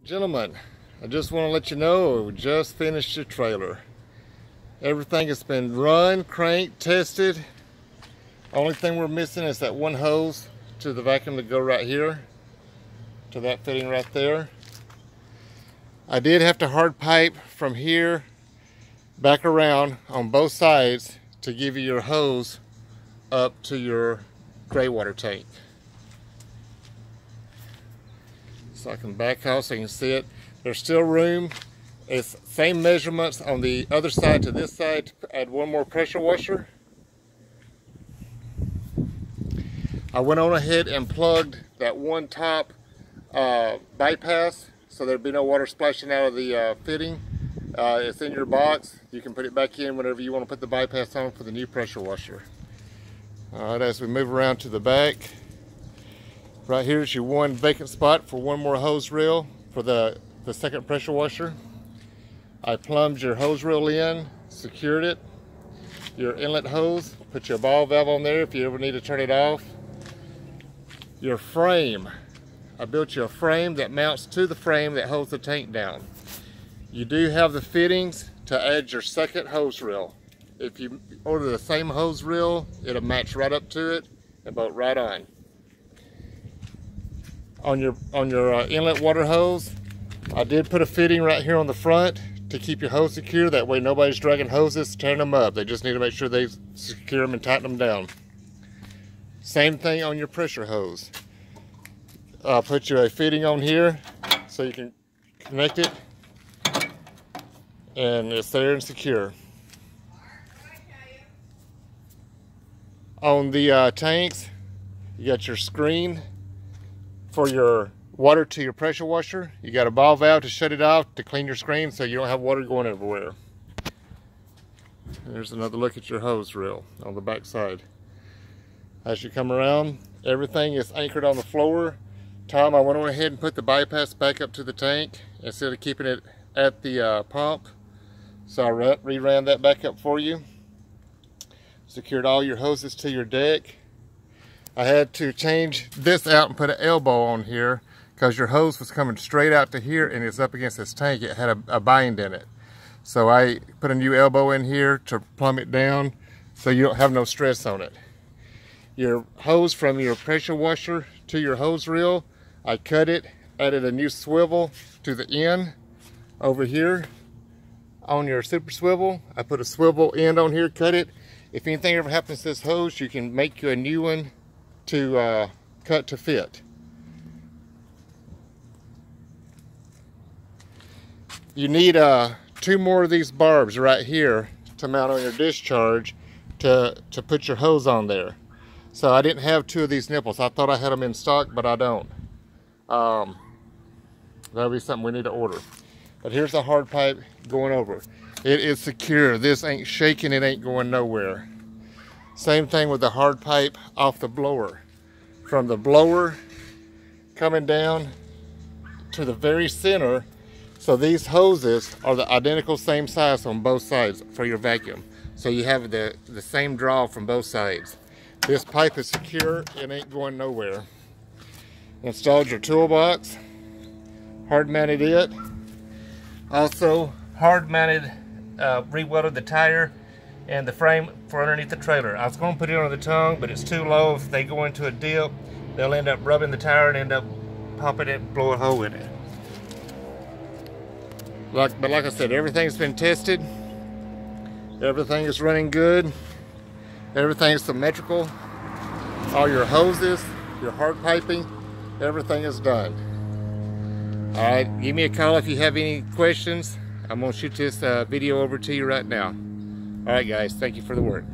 Gentlemen, I just want to let you know we just finished the trailer. Everything has been run, cranked, tested. Only thing we're missing is that one hose to the vacuum to go right here, to that fitting right there. I did have to hard pipe from here back around on both sides to give you your hose up to your gray water tank. So I can back off so you can see it. There's still room. It's same measurements on the other side to this side to add one more pressure washer. I went on ahead and plugged that one top bypass so there'd be no water splashing out of the fitting. It's in your box. You can put it back in whenever you want to put the bypass on for the new pressure washer. Alright, as we move around to the back, right here is your one vacant spot for one more hose reel for the second pressure washer. I plumbed your hose reel in, secured it. Your inlet hose, put your ball valve on there if you ever need to turn it off. Your frame, I built you a frame that mounts to the frame that holds the tank down. You do have the fittings to add your second hose reel. If you order the same hose reel, it'll match right up to it and bolt right on. On your inlet water hose, I did put a fitting right here on the front to keep your hose secure. That way nobody's dragging hoses, tearing them up. They just need to make sure they secure them and tighten them down. Same thing on your pressure hose. I'll put you a fitting on here so you can connect it, and it's there and secure. On the tanks, you got your screen for your water to your pressure washer. You got a ball valve to shut it off to clean your screen so you don't have water going everywhere. There's another look at your hose reel on the back side. As you come around, everything is anchored on the floor. Tom, I went on ahead and put the bypass back up to the tank instead of keeping it at the pump. So I reran that back up for you. Secured all your hoses to your deck. I had to change this out and put an elbow on here because your hose was coming straight out to here and it's up against this tank. It had a bind in it. So I put a new elbow in here to plumb it down so you don't have no stress on it. Your hose from your pressure washer to your hose reel, I cut it, added a new swivel to the end over here. On your super swivel, I put a swivel end on here, cut it. If anything ever happens to this hose, you can make you a new one to cut to fit. You need two more of these barbs right here to mount on your discharge to put your hose on there. So I didn't have two of these nipples. I thought I had them in stock, but I don't. That'll be something we need to order. But here's the hard pipe going over. It is secure. This ain't shaking, it ain't going nowhere. Same thing with the hard pipe off the blower. From the blower coming down to the very center. So these hoses are the identical same size on both sides for your vacuum. So you have the same draw from both sides. This pipe is secure, it ain't going nowhere. Installed your toolbox, hard mounted it. Also hard mounted, re-welded the tire and the frame for underneath the trailer. I was going to put it on the tongue, but it's too low. If they go into a dip, they'll end up rubbing the tire and end up popping it, blow a hole in it. But like I said, everything's been tested. Everything is running good. Everything's symmetrical. All your hoses, your hard piping, everything is done. Alright, give me a call if you have any questions. I'm going to shoot this video over to you right now. Alright guys, thank you for the work.